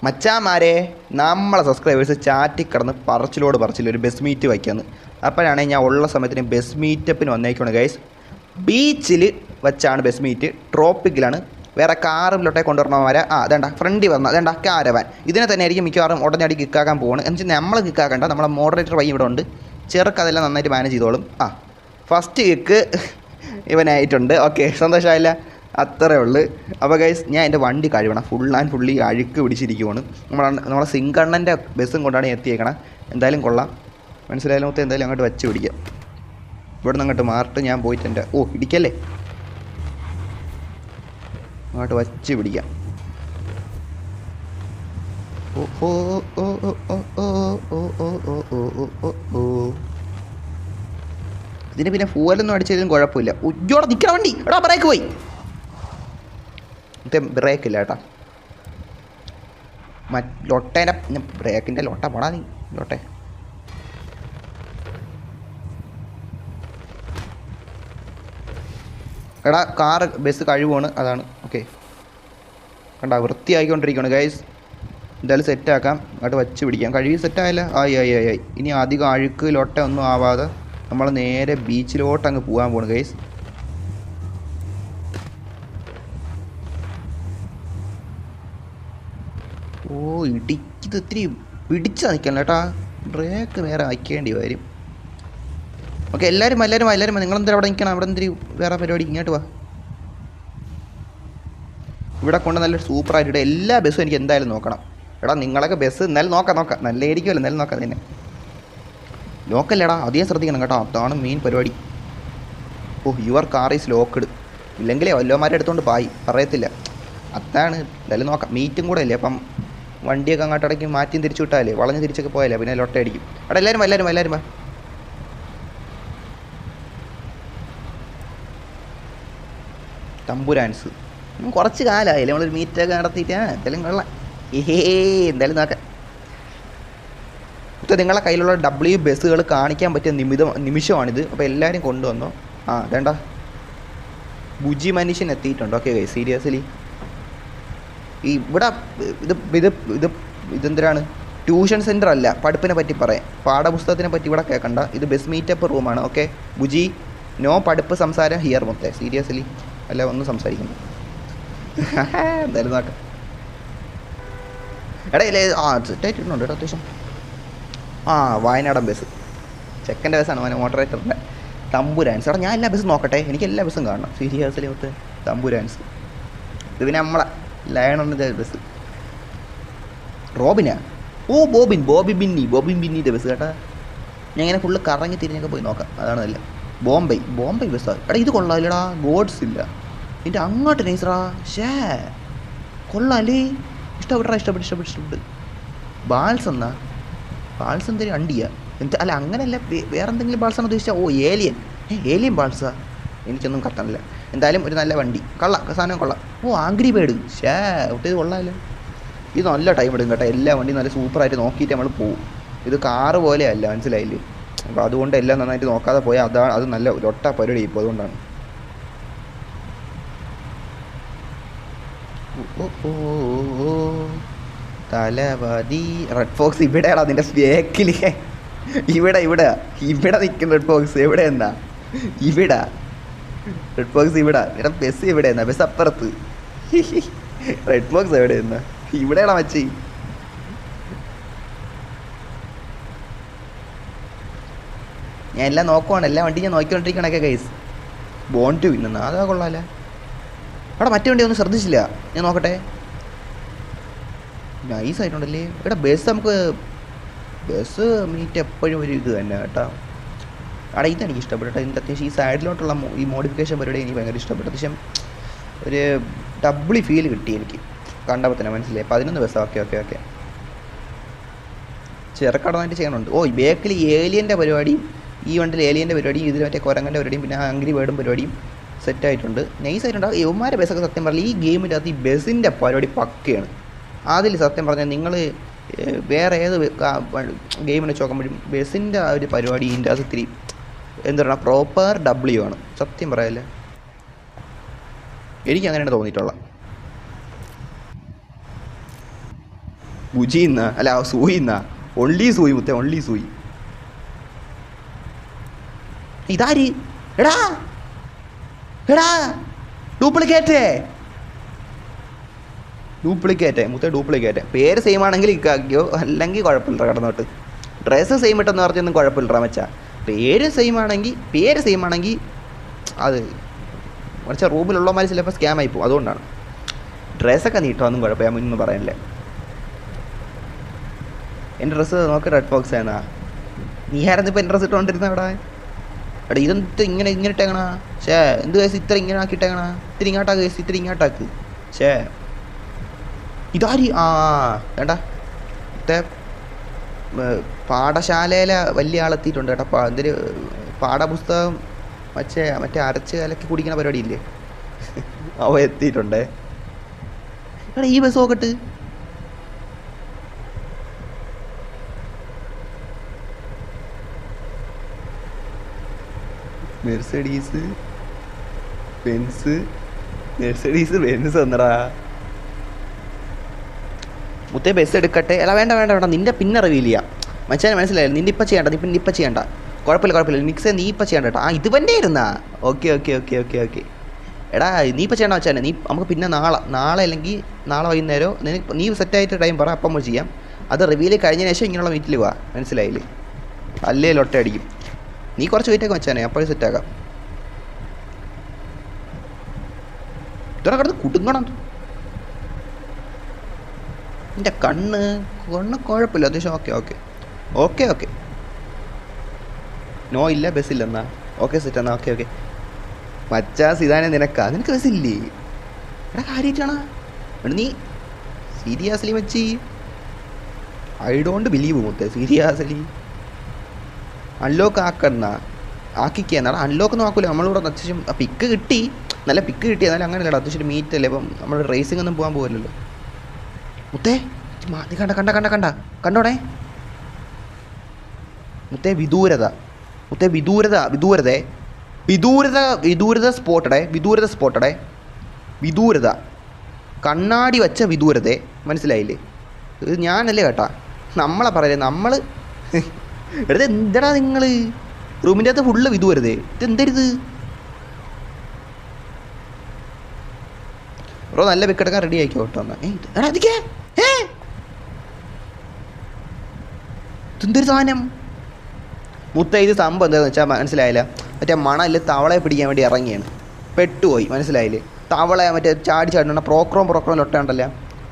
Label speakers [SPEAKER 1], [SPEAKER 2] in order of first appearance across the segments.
[SPEAKER 1] മച്ചാമാരെ നമ്മളെ സബ്സ്ക്രൈബേഴ്സ് ചാറ്റി കിടന്ന് പറച്ചില്ല ഒരു ബസ് മീറ്റ് വയ്ക്കാന്ന്. അപ്പോഴാണ് ഞാൻ ഉള്ള സമയത്തിന് ബസ് മീറ്റപ്പിന് വന്നേക്കാണ് ഗൈസ്. ബീച്ചിൽ വെച്ചാണ് ബസ് മീറ്റ്. ട്രോപ്പിക്കിലാണ്. വേറെ കാറിലോട്ടേ കൊണ്ടുവരണമാരെ അതേണ്ട ഫ്രണ്ടിൽ വന്ന അതേണ്ട കാരവാൻ ഇതിനെ തന്നെ ആയിരിക്കും മിക്കവാറും ഉടനടി കിക്കാക്കാൻ പോകുന്നത്. എന്ന് വെച്ചാൽ നമ്മൾ കിക്കാക്കണ്ട, നമ്മളെ മോഡറേറ്റർ പയ്യൻ ഇവിടെ ഉണ്ട്. ചെറുക്ക് അതെല്ലാം നന്നായിട്ട് മാനേജ് ചെയ്തോളും. ഫസ്റ്റ് കിക്ക് ഇവനായിട്ടുണ്ട്. ഓക്കെ, സന്തോഷമായില്ല, അത്രേ ഉള്ളു. അപ്പോൾ ഗൈസ് ഞാൻ എൻ്റെ വണ്ടി കഴുകണം. ഫുൾ ആൻഡ് ഫുള്ളി അഴുക്ക് പിടിച്ചിരിക്കുവാണ്. നമ്മളെ സിങ്കണ്ണൻ്റെ ബസ്സും കൊണ്ടാണ് എത്തിയേക്കണം. എന്തായാലും കൊള്ളാം, മനസ്സിലായാലും മൊത്തം എന്തായാലും അങ്ങോട്ട് വെച്ച് പിടിക്കാം. ഇവിടെ നിന്ന് അങ്ങോട്ട് മാറിട്ട് ഞാൻ പോയിട്ട് എൻ്റെ ഇടിക്കല്ലേ, അങ്ങോട്ട് വച്ച് പിടിക്കാം. ഇതിന് പിന്നെ ഫൂവലൊന്നും അടിച്ചതിലും കുഴപ്പമില്ല. ഉജ്ജോടെ നിൽക്കണ വണ്ടി എടാ, ബ്രേക്ക് പോയി. ബ്രേക്ക് ഇല്ല കേട്ടാ. ലൊട്ടേൻ്റെ ബ്രേക്കിൻ്റെ ലൊട്ട പോടാ നീ ലൊട്ടെ. എടാ കാറ് ബസ് കഴിവാണ്, അതാണ്. ഓക്കെ, കണ്ടാ വൃത്തിയായിക്കൊണ്ടിരിക്കുകയാണ് ഗൈസ്. എന്തായാലും സെറ്റാക്കാം, അങ്ങോട്ട് വച്ച് പിടിക്കാം. കഴുകി സെറ്റായല്ലോ. ആയി. ഇനി അധികം അഴുക്ക് ലൊട്ട ഒന്നും ആവാതെ നമ്മൾ നേരെ ബീച്ചിലോട്ട് അങ്ങ് പോകാൻ പോണ് ഗൈസ്. ഇടിക്കുന്നത് ഇത്തിരി പിടിച്ചാൽ നിൽക്കണം കേട്ടാ. ബ്രേക്ക് നേരെ വയ്ക്കേണ്ടി വരും. ഓക്കെ, എല്ലാവരും നിങ്ങളെന്താ അവിടെ നിൽക്കണം? അവിടെ എന്തിരി വേറെ പരിപാടി? ഇങ്ങോട്ട് വാ. ഇവിടെ കൊണ്ട് നല്ലൊരു സൂപ്പറായിട്ട് എല്ലാ ബസ്സും എനിക്ക് എന്തായാലും നോക്കണം. എടാ നിങ്ങളൊക്കെ ബസ് എന്നാലും നോക്കാം നല്ലതായിരിക്കുമല്ലോ, എന്നാലും നോക്കാം തന്നെ. ലോക്കല്ലേടാ, അധികം ശ്രദ്ധിക്കണം കേട്ടോ, അതാണ് മെയിൻ പരിപാടി. Your car is locked. ഇല്ലെങ്കിലേ വല്ലവന്മാരെ എടുത്തുകൊണ്ട് പായി പറയത്തില്ല. അതാണ്, എന്തായാലും നോക്കാം. മീറ്റും കൂടെ അല്ലേ, അപ്പം വണ്ടിയൊക്കെ അങ്ങോട്ട് ഇടയ്ക്ക് മാറ്റിയും തിരിച്ചു വിട്ടാലേ, വളഞ്ഞ് തിരിച്ചൊക്കെ പോയാലേ പിന്നെ ലൊട്ട അടിക്കും. എടാ എല്ലാവരും വാ. തമ്പുരാൻസ് കുറച്ച് കാലമായില്ലേ നമ്മളൊരു മീറ്റൊക്കെ നടത്തിയിട്ട്. എന്തായാലും കൊള്ളാം. എന്തായാലും നോക്കാം. ഇപ്പോൾ നിങ്ങളെ കയ്യിലുള്ള W ബസ്സുകൾ കാണിക്കാൻ പറ്റിയ നിമിഷമാണിത്. അപ്പോൾ എല്ലാവരും കൊണ്ടുവന്നോ. വേണ്ട ബുജി മനുഷ്യൻ എത്തിയിട്ടുണ്ട്. ഓക്കെ ഗൈസ്, സീരിയസ്ലി ഇവിടെ ഇതെന്തിനാണ്? ട്യൂഷൻ സെൻറ്റർ അല്ല, പഠിപ്പിനെ പറ്റി പറയാം. പാഠപുസ്തകത്തിനെ പറ്റി ഇവിടെ കേൾക്കണ്ട. ഇത് ബസ് മീറ്റപ്പ് റൂമാണ്. ഓക്കെ ബുജി, നോ പഠിപ്പ് സംസാരം ഹിയർ മൊത്തം. സീരിയസ്ലി അല്ല ഒന്നും സംസാരിക്കുന്നു. എന്തായാലും നോക്കാം. എടാ ഇല്ലേ, സെറ്റായിട്ടുണ്ട് കേട്ടോ അത്യാവശ്യം. വയനാടൻ ബസ് ചെക്കൻ്റെ ബസ്സാണ്, മോട്ടറേറ്ററിൻ്റെ. തമ്പുരാൻസ്. എടാ ഞാൻ എല്ലാ ബസ്സും നോക്കട്ടെ, എനിക്ക് എല്ലാ ബസ്സും കാണണം. സീരിയസ്ലി മൊത്തം തമ്പുരാൻസ്. ഇത് പിന്നെ നമ്മളെ ലയണറിൻ്റെ ബസ്. റോബിനാ? ബോബി ബിന്നിൻ്റെ ബസ് കേട്ടാ. ഞാൻ ഇങ്ങനെ ഫുള്ള് കറങ്ങി തിരിഞ്ഞൊക്കെ പോയി നോക്കാം, അതാണ് നല്ല. ബോംബെ ബസ്സാണ്. എടാ ഇത് കൊള്ളാമല്ലേടാ, ഗോഡ്സ് ഇല്ല ഇതിൻ്റെ അങ്ങോട്ട് നൈസറാ. കൊള്ളാല്ലേ, ഇഷ്ടപ്പെട്ടു. ബാൾസ് എന്തൊരു അണ്ടിയാ അല്ല, അങ്ങനെയല്ല, വേറെ എന്തെങ്കിലും ബാൾസാണ് ഉദ്ദേശിച്ചാൽ. ഏലിയൻ ബാൾസാ, എനിക്കൊന്നും കത്തണില്ല. എന്തായാലും ഒരു നല്ല വണ്ടി, സാധനം കൊള്ളാം. Angry bird. ഒട്ടേത് കൊള്ളാമല്ലോ. ഇത് നല്ല ടൈം എടുക്കും കേട്ടോ. എല്ലാ വണ്ടിയും നല്ല സൂപ്പറായിട്ട് നോക്കിയിട്ട് നമ്മൾ പോവും. ഇത് കാറ് പോലെയല്ല, മനസ്സിലായില്ലേ? അപ്പോൾ അതുകൊണ്ട് എല്ലാം നന്നായിട്ട് നോക്കാതെ പോയാൽ അത് നല്ല ഒട്ട പരിപാടി. ഇപ്പോൾ അതുകൊണ്ടാണ്. തലവതി റെഡ് ഫോക്സ് ഇവിടെയാടാ, അതിൻ്റെ ബേക്കിൽ. ഇവിടെ നിൽക്കുന്ന റെഡ് ഫോക്സ് എവിടെ എന്നാ? ഇവിടെ റെഡ് ഫോക്സ് ഇവിടെ. ബസ് എവിടെ എന്നാ? ബസ് അപ്പുറത്ത്. റെഡ് ഫോക്സ് എവിടെ എന്നാ? ഇവിടെയാടാ മച്ചി. ഞാൻ എല്ലാം നോക്കുവാണ്, എല്ലാ വണ്ടി ഞാൻ നോക്കിക്കൊണ്ടിരിക്കണൊക്കെ ഗൈസ്. ബോൺ ടു വിൻ എന്നാ, അതാ കൊള്ളാമല്ലേ. അവിടെ മറ്റേ വണ്ടി ഒന്നും ശ്രദ്ധിച്ചില്ല, ഞാൻ നോക്കട്ടെ. നൈസായിട്ടുണ്ടല്ലേ. ഇവിടെ ബസ് മീറ്റ് എപ്പോഴും ഒരു ഇത് തന്നെ കേട്ടോ. അവിടെ ഇതെനിക്ക് ഇഷ്ടപ്പെട്ടു. ഇതിൻ്റെ അത്യാവശ്യം ഈ സൈഡിലോട്ടുള്ള ഈ മോഡിഫിക്കേഷൻ പരിപാടി എനിക്ക് ഭയങ്കര ഇഷ്ടപ്പെട്ടു. അത്യാവശ്യം ഒരു ഡബിളി ഫീൽ കിട്ടി എനിക്ക് കണ്ടപ്പോൾ തന്നെ, മനസ്സിലായി. 11 ബസ്. ഓക്കെ ചെറുക്കടന്നായിട്ട് ചെയ്യണുണ്ട്. ഈ ബേക്കിൽ ഏലിയൻ്റെ പരിപാടിയും, ഈ വണ്ടിയിൽ ഏലിയൻ്റെ പരിപാടിയും, ഇതിൽ മറ്റേ കുരങ്ങൻ്റെ പരിപാടിയും, പിന്നെ ആംഗ്രി ബേർഡും പരിപാടിയും സെറ്റായിട്ടുണ്ട്. നൈസായിട്ടുണ്ട്. യവന്മാരെ ബസ്സൊക്കെ സത്യം പറഞ്ഞാൽ ഈ ഗെയിമിൻ്റെ അകത്ത് ഈ ബസ്സിൻ്റെ പരിപാടി പക്കയാണ്. അതിൽ സത്യം പറഞ്ഞാൽ നിങ്ങൾ വേറെ ഏത് ഗെയിമിനെ നോക്കുമ്പോഴും ബസ്സിൻ്റെ ആ ഒരു പരിപാടി ഇതിൻ്റെ അത് ഇത്തിരി എന്താ പറയുക, പ്രോപ്പർ W ആണ്. സത്യം പറയല്ലേ, എനിക്ക് അങ്ങനെയാണ് തോന്നിയിട്ടുള്ളത്. ബുജിന്നാ അല്ല സൂയിന്നാ ഒൺലി സൂയി മുത്തേ ഒൺലി സൂയി. ഇതാര് എടാ എടാ ഡ്യൂപ്ലിക്കേറ്റ് മുത്തേ ഡ്യൂപ്ലിക്കേറ്റ്. പേര് സെയിം ആണെങ്കിൽ ഇക്കാക്കിയോ അല്ലെങ്കിൽ കുഴപ്പമില്ല കിടന്നോട്ട്. ഡ്രസ്സ് സെയിം ഇട്ടെന്ന് പറഞ്ഞൊന്നും കുഴപ്പമില്ല മച്ചാ. പേര് സെയിം ആണെങ്കിൽ അത് മറിച്ച റൂമിലുള്ളമാർ ചിലപ്പോൾ സ്കാം ആയി പോകും. അതുകൊണ്ടാണ് ഡ്രസ്സൊക്കെ നീട്ടോ ഒന്നും കുഴപ്പമില്ല, ഞാൻ മുന്നൊന്നും പറയാനില്ല. എൻ്റെ ഡ്രസ്സ് നോക്ക് റെഡ് ഫോക്സ് ആയിരുന്നാ. നീ ആയിരുന്നു ഇപ്പോൾ എൻ്റെ ഡ്രസ്സ് ഇട്ടുകൊണ്ടിരുന്ന അവിടെ. എടാ ഇതെന്ത് ഇങ്ങനെ ഇട്ടേക്കണ ഷേ എന്ത് കേസ് ഇത്ര ഇങ്ങനെ ആക്കിയിട്ടേക്കണ. ഇത്തിരി ഇങ്ങോട്ടാക്ക് കേസ് ഇത്തിരി ഇങ്ങോട്ടാക്ക് ഷേ ഇതാരി വേണ്ട മറ്റേ പാഠശാലയിലെ വലിയ ആളെത്തിയിട്ടുണ്ട് കേട്ടോ. എന്തൊരു പാഠപുസ്തകം മറ്റേ അരച്ച് കലക്കി കുടിക്കുന്ന പരിപാടി ഇല്ലേ, അവ എത്തിയിട്ടുണ്ടേ. എടാ ഈ ബസ് നോക്കട്ട്. മെർസഡീസ് ബെൻസ് വന്നടാ മുത്തേ. ബസ് എടുക്കട്ടെ. അല്ല വേണ്ട നിൻ്റെ പിന്നെ റിവീൽ ചെയ്യാം മച്ചാൻ, മനസ്സിലായില്ല. നിൻ്റെ ഇപ്പം ചെയ്യണ്ട, നീ ഇപ്പം ചെയ്യണ്ട. കുഴപ്പമില്ല നിക്സേ നീ ഇപ്പം ചെയ്യണ്ട കേട്ടോ. ഇത് തന്നെ ഇരുന്നാ ഓക്കെ. എടാ നീ ഇപ്പം ചെയ്യണ്ട മച്ചാനെ. നമുക്ക് പിന്നെ നാളെ അല്ലെങ്കിൽ നാളെ വൈകുന്നേരം നീ സെറ്റായിട്ട് ടൈം പറ, അപ്പം നമ്മൾ ചെയ്യാം. അത് റിവീൽ കഴിഞ്ഞതിന് ശേഷം ഇങ്ങനെയുള്ള മീറ്റിൽ പോവാ, മനസ്സിലായില്ലേ? അല്ലേ ലൊട്ട അടിക്കും. നീ കുറച്ച് വെയിറ്റൊക്കെ മച്ചാനെ, അപ്പോൾ സെറ്റാക്കാം. ഇത്ര കിടന്ന് കുടുങ്ങണം. എൻ്റെ കണ്ണ് കുഴപ്പമില്ല അത്യാവശ്യം. ഓക്കെ നോ ഇല്ല ബസ്സില്ല എന്നാ. ഓക്കെ സെറ്റ് എന്നാ. ഓക്കെ മച്ചാസ് ഇതാനെ നിനക്ക് ബസ്സില്ലേ? എടാ കാര്യമായിട്ടാണ് നീ seriously Machhi? I don't believe മുത്തേ, സീരിയസ്ലി. അൺലോക്ക് ആക്കിക്കാന്നാണ്. അൺലോക്കൊന്നും ആക്കൂല. നമ്മളിവിടെ അത്യാവശ്യം പിക്ക് കിട്ടി, നല്ല പിക്ക് കിട്ടി. എന്നാലും അങ്ങനെയല്ല, അത്യാവശ്യം മീറ്റ് അല്ലേ. ഇപ്പം നമ്മൾ റേസിംഗ് ഒന്നും പോകാൻ പോകില്ലല്ലോ മുത്തേ. നീ കണ്ടോടെ മുത്തേ. വിദൂരത സ്പോട്ടടെ കണ്ണാടി വച്ച വിദൂരതേ, മനസ്സിലായില്ലേ? ഇത് ഞാനല്ലേ കേട്ടാ, നമ്മളെ പറയലേ നമ്മൾ. എടുത്ത് എന്താടാ നിങ്ങൾ റൂമിൻ്റെ അകത്ത് ഫുള്ള് വിദൂരതേ. ഇതെന്തരുത് ബ്രോ? നല്ല പിക്കെടുക്കാൻ റെഡി ആയിക്കോ കേട്ടോ. എടാ അതിക്കേ ഇതെന്തൊരു സാധനം മുത്ത. ഇത് സംഭവം എന്താണെന്ന് വെച്ചാൽ മനസ്സിലായില്ല. മറ്റേ മണല് തവളയെ പിടിക്കാൻ വേണ്ടി ഇറങ്ങിയാണ്, പെട്ടുപോയി, മനസ്സിലായില്ലേ? തവള മറ്റേ ചാടിച്ചാടണം പ്രോക്രോം ലൊട്ടുണ്ടല്ലോ,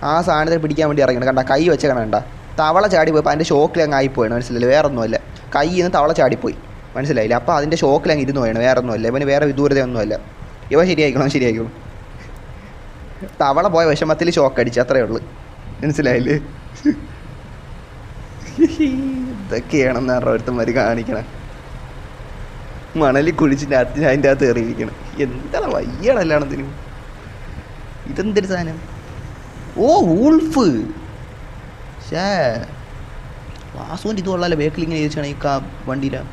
[SPEAKER 1] ആ സാധനത്തെ പിടിക്കാൻ വേണ്ടി ഇറങ്ങിയാണ്. കണ്ട കൈ വെച്ച കണ്ട തവള ചാടി പോയപ്പോൾ അതിൻ്റെ ഷോക്കിൽ അങ്ങ് ആയിപ്പോയാണ്, മനസ്സിലായില്ലേ? വേറെ ഒന്നുമല്ല, കയ്യിൽ നിന്ന് തവള ചാടിപ്പോയി, മനസ്സിലായില്ല? അപ്പോൾ അതിൻ്റെ ഷോക്കിൽ അങ്ങ് ഇരുന്ന് പോയാണ്, വേറെ ഒന്നുമല്ല. ഇവന് വേറെ വിദൂരതയൊന്നുമല്ല. ഇവ ശരിയായിക്കോളും. തവള പോയ വിഷമത്തിൽ ഷോക്ക് അടിച്ചു, അത്രയേ ഉള്ളൂ, മനസ്സിലായില്ലേ? ഇതൊക്കെയാണെന്ന് ഓരോരുത്തന്മാർ കാണിക്കണം. മണലി കുഴിച്ചിട്ട് അതിൻ്റെ അകത്ത് കയറിയിരിക്കണം. എന്താണ് വയ്യടല്ലാണതിന്. ഇതെന്തൊരു സാധനം? ഓ വൂൾഫ്. ഷേ വാസുവിൻ്റെ ഇത് കൊള്ളാമല്ലോ. ബേക്കിൽ ഇങ്ങനെ ചോദിച്ചാണ് ഈ വണ്ടിയിലാണ്.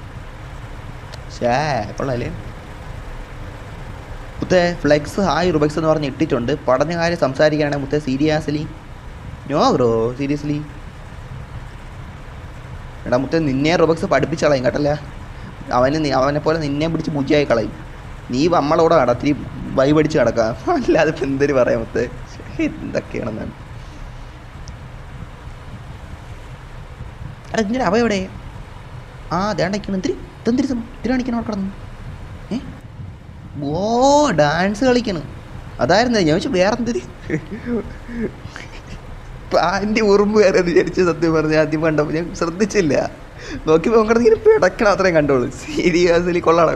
[SPEAKER 1] ഷേ കൊള്ളാല്ലേ മുത്തേ. ഫ്ലെക്സ് ഹായ് റുബക്സ് എന്ന് പറഞ്ഞ് ഇട്ടിട്ടുണ്ട്. പഠന കാര്യം സംസാരിക്കുകയാണെങ്കിൽ മുത്തേ സീരിയസ്ലി നോ ബ്രോ, സീരിയസ്ലി. എടാ മുത്തേ നിന്നെ റുബക്സ് പഠിപ്പിച്ച് കളയും കേട്ടല്ല. അവനെ പോലെ നിന്നെ പിടിച്ച് പൂജയായി കളയും. നീ നമ്മളോടെ കട ഇത്തിരി വൈപടിച്ച് കിടക്കാം, അല്ലാതെ ഇപ്പം എന്തൊരു പറയാം മുത്തേ. എന്തൊക്കെയാണെന്നാണ്. എടാ ഇതിൻ്റെ അവ എവിടെ? ദേണ്ടയ്ക്കണം. ഇതെന്തിരി കാണിക്കണം അവിടെ കിടന്നു. ഓ ഡാൻസ് കളിക്കണം. അതായിരുന്നു ഞാൻ വെച്ചാൽ വേറെ എന്തൊരു പാൻ്റെ ഉറുമ്പ് വേറെ വിചാരിച്ച്. സത്യം പറഞ്ഞാൽ ആദ്യം കണ്ടപ്പോൾ ഞാൻ ശ്രദ്ധിച്ചില്ല. നോക്കിയപ്പോൾ ഇങ്ങനെ പിടക്കണം, അത്രയും കണ്ടോളൂ. സീരിയസ്ലി കൊള്ളാം.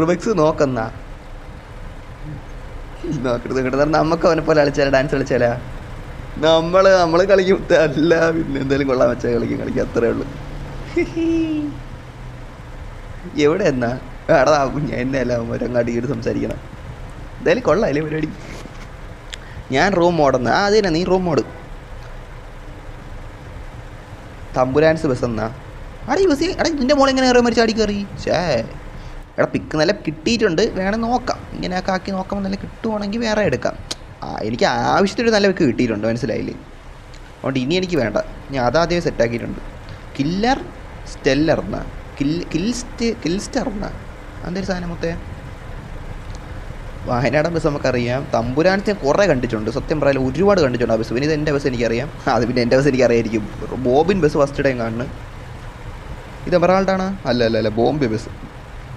[SPEAKER 1] റിമിക്സ് നോക്കരുത് കേട്ടോ. നമുക്ക് അവനെ പോലെ കളിച്ചാലാ, ഡാൻസ് കളിച്ചാലാ നമ്മൾ കളിക്കും. അല്ല പിന്നെ എന്തായാലും കൊള്ളാൻ വെച്ചാൽ കളിക്കും, അത്രേ ഉള്ളൂ. എവിടെ എന്നാ എടാ ഞാൻ എന്നെ അല്ല ഒരങ്ങാടി കയറി സംസാരിക്കണം. എന്തായാലും കൊള്ളാം അല്ലേ പരിപാടി. ഞാൻ റൂം മോഡെന്നാ. അത് തന്നെ, നീ റൂം മോഡ്. തമ്പുരാൻസ് ബസ് എന്നാ. ഈ ബസ് നിൻ്റെ മോളെ ഇങ്ങനെ കയറി മരിച്ച് ചാടി കയറി. പിക്ക് നല്ല കിട്ടിയിട്ടുണ്ട്, വേണം നോക്കാം. ഇങ്ങനെയൊക്കെ ആക്കി നോക്കാം. നല്ല കിട്ടുവാണെങ്കിൽ വേറെ എടുക്കാം. എനിക്ക് ആവശ്യത്തിനൊരു നല്ല വെക്ക് കിട്ടിയിട്ടുണ്ട്, മനസ്സിലായില്ലേ? അതുകൊണ്ട് ഇനി എനിക്ക് വേണ്ട, ഞാൻ അതാദ്യമേ സെറ്റാക്കിയിട്ടുണ്ട്. കില്ലർ സ്റ്റെല്ലർന്ന കിൽസ്റ്റർന്ന എന്തൊരു സാധനം മൊത്തേ. വയനാടൻ ബസ് നമുക്കറിയാം. തമ്പുരാനത്തെ കുറേ കണ്ടിട്ടുണ്ട്, സത്യം പറയാൻ ഒരുപാട് കണ്ടിട്ടുണ്ട് ആ ബസ്. പിന്നെ ഇത് എൻ്റെ ബസ് എനിക്കറിയാം. അത് പിന്നെ എൻ്റെ ബസ് എനിക്കറിയായിരിക്കും. ബോബിൻ ബസ് ഫസ്റ്റ് ടൈം കാണുന്നത്. ഇത് എമറാൾഡാണ്? അല്ല ബോംബെ ബസ്.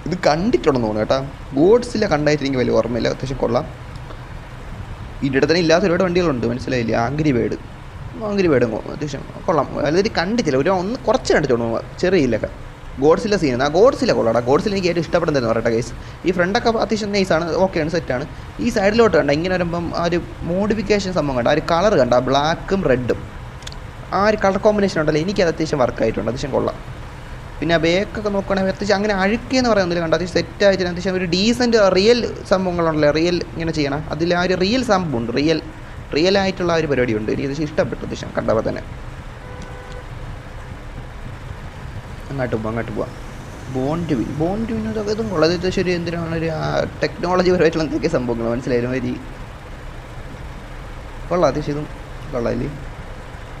[SPEAKER 1] ഇത് കണ്ടിട്ടുണ്ടെന്ന് തോന്നുന്നു കേട്ടോ. ഗോഡ്സില്ല കണ്ടായിട്ട് എനിക്ക് വലിയ ഓർമ്മയില്ല. അത്യാവശ്യം കൊള്ളാം. ഇതിൻ്റെ തന്നെ ഇല്ലാത്ത ഒരുപാട് വണ്ടികളുണ്ട്, മനസ്സിലായില്ലേ? ആംഗ്രി ബേഡ് അത്യാവശ്യം കൊള്ളാം. അതായത് കണ്ടിട്ടില്ല, ഒന്ന് കുറച്ച് കണ്ടിട്ടുള്ളൂ ചെറിയില്ലൊക്കെ. ഗോഡ്സില്ല സീനാണ്. ആ ഗോഡ്സില്ല കൊള്ളാം. ഗോഡ്സിൽ എനിക്ക് ഏറ്റവും ഇഷ്ടപ്പെടുന്നതെന്ന് പറയട്ടെ ഗൈസ്. ഈ ഫ്രണ്ടൊക്കെ അത്യാവശ്യം നൈസാണ്, ഓക്കെയാണ്, സെറ്റാണ്. ഈ സൈഡിലോട്ട് കണ്ട ഇങ്ങനെ വരുമ്പം ആ ഒരു മോഡിഫിക്കേഷൻ സംഭവം കണ്ട, ആ ഒരു കളർ കണ്ട, ആ ബ്ലാക്കും റെഡും ആ ഒരു കളർ കോമ്പിനേഷൻ ഉണ്ടല്ലോ, എനിക്കത് അത്യാവശ്യം വർക്കായിട്ടുണ്ട്, അത്യാവശ്യം കൊള്ളാം. പിന്നെ ആ ബേക്കൊക്കെ നോക്കുകയാണെങ്കിൽ അത്യാവശ്യം അങ്ങനെ അഴുക്കിയെന്ന് പറയുന്നില്ല കണ്ട, അത്യാവശ്യം സെറ്റായിട്ട് അത്യാവശ്യം ഒരു ഡീസൻറ്റ് റിയൽ സംഭവങ്ങളുണ്ടല്ലോ, റിയൽ ഇങ്ങനെ ചെയ്യണം. അതിൽ ആ ഒരു റിയൽ സംഭവമുണ്ട്, റിയൽ ആയിട്ടുള്ള ആ ഒരു പരിപാടിയുണ്ട്. എനിക്ക് അത്യാവശ്യം ഇഷ്ടപ്പെട്ടു അത്യാവശ്യം കണ്ടപ്പോൾ തന്നെ. അങ്ങോട്ട് പോവാം. ബോണ്ടിവിനൊക്കെ ഇതും കൊള്ളാം. അത്യാവശ്യം ഒരു എന്തിനാണ് ഒരു ടെക്നോളജി പരമായിട്ടുള്ള എന്തൊക്കെ സംഭവങ്ങൾ, മനസ്സിലായാലും വരി കൊള്ളാം. അത്യാവശ്യം ഇതും കൊള്ളാം. ഇത്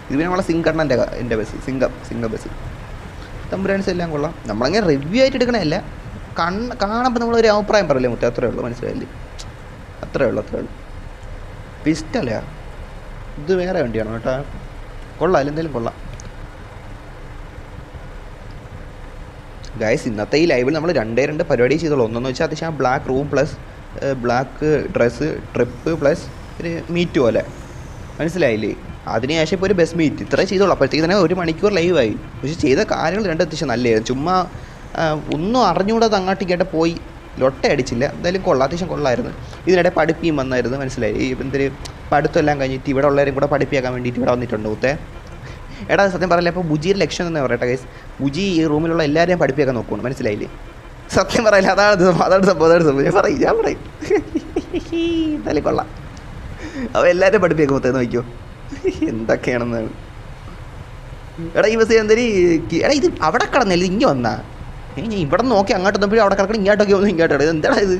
[SPEAKER 1] പിന്നെ നമ്മളെ സിംഗണ്ണൻ്റെ എൻ്റെ ബസ്, സിംഗ ബസ്. തമ്പുരാൻസ് എല്ലാം കൊള്ളാം. നമ്മളങ്ങനെ റിവ്യൂ ആയിട്ട് എടുക്കണമല്ല, കാണുമ്പോൾ നമ്മളൊരു അഭിപ്രായം പറയില്ലേ മുത്തേ, അത്രേ ഉള്ളൂ, മനസ്സിലായില്ലേ? അത്രേ ഉള്ളൂ. പിസ്റ്റല്ല, ഇത് വേറെ വണ്ടിയാണോ കേട്ടോ? കൊള്ളാം, എന്തെങ്കിലും കൊള്ളാം. ഗൈസ്, ഇന്നത്തെ ഈ ലൈവിൽ നമ്മൾ 2 പരിപാടി ചെയ്തോളൂ. ഒന്നെന്ന് വെച്ചാൽ അത്യാവശ്യം black room plus black dress trip plus ഒരു മീറ്റ് പോലെ, മനസ്സിലായില്ലേ? അതിനുശേഷം ഇപ്പോൾ ഒരു ബസ് മീറ്റ്, ഇത്രയും ചെയ്തോളൂ. അപ്പോഴത്തേക്ക് തന്നെ 1 മണിക്കൂർ ലൈവായി. പക്ഷേ ചെയ്ത കാര്യങ്ങൾ 2 അത്യാവശ്യം നല്ലതായിരുന്നു. ചുമ്മാ ഒന്നും അറിഞ്ഞുകൂടാതെ അങ്ങോട്ടേക്കായിട്ട് പോയി ലൊട്ട അടിച്ചില്ല. എന്തായാലും കൊള്ളാം, അത്യാവശ്യം കൊള്ളായിരുന്നു. ഇതിനിടെ പഠിപ്പിയും വന്നായിരുന്നു, മനസ്സിലായി? ഈ എന്തൊരു പഠിത്തമെല്ലാം കഴിഞ്ഞിട്ട് ഇവിടെ ഉള്ളവരും കൂടെ പഠിപ്പിക്കാൻ വേണ്ടിയിട്ട് ഇവിടെ വന്നിട്ടുണ്ട് മുത്തേ. എടാ സത്യം പറയില്ല, ഇപ്പോൾ ബുജിയുടെ ലക്ഷ്യം തന്നെ പറയട്ടെ ഗൈസ്. ബുജി ഈ റൂമിലുള്ള എല്ലാവരെയും പഠിപ്പിക്കാൻ നോക്കുന്നു, മനസ്സിലായില്ലേ? സത്യം പറയില്ല, അതാണ് സംഭവം. ഞാൻ പറയും എന്തായാലും കൊള്ളാം. അവ എല്ലാവരും പഠിപ്പിക്കാൻ മുത്തേ, നോക്കിയോ എന്തൊക്കെയാണെന്നാണ്. എടാ ഈ ബസ് എന്തരി, എടാ ഇത് അവിടെ കിടന്നില്ല, ഇങ്ങനെ വന്നാ ഞാൻ ഇവിടെ നോക്കി അങ്ങോട്ട് വന്നപ്പോഴും അവിടെ കിടക്കണം, ഇങ്ങോട്ടൊക്കെ വന്നു, ഇങ്ങോട്ട് എന്താടാ ഇത്?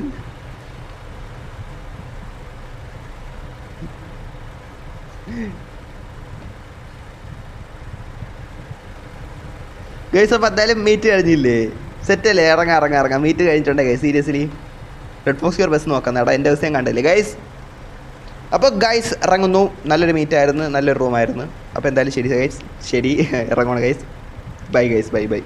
[SPEAKER 1] ഗൈസ്, അപ്പോൾ എന്തായാലും മീറ്റ് കഴിഞ്ഞില്ലേ? സെറ്റല്ലേ? ഇറങ്ങാം. മീറ്റ് കഴിഞ്ഞിട്ടുണ്ട് guys. Seriously red fox bus നോക്കാം. എടാ എൻ്റെ ബസ് ഞാൻ കണ്ടില്ലേ ഗൈസ്? അപ്പോൾ ഗൈസ് ഇറങ്ങുന്നു. നല്ലൊരു മീറ്റായിരുന്നു, നല്ലൊരു റൂമായിരുന്നു. അപ്പോൾ എന്തായാലും ശരി ഗൈസ്, ശരി ഇറങ്ങണം ഗൈസ്. Bye guys, by.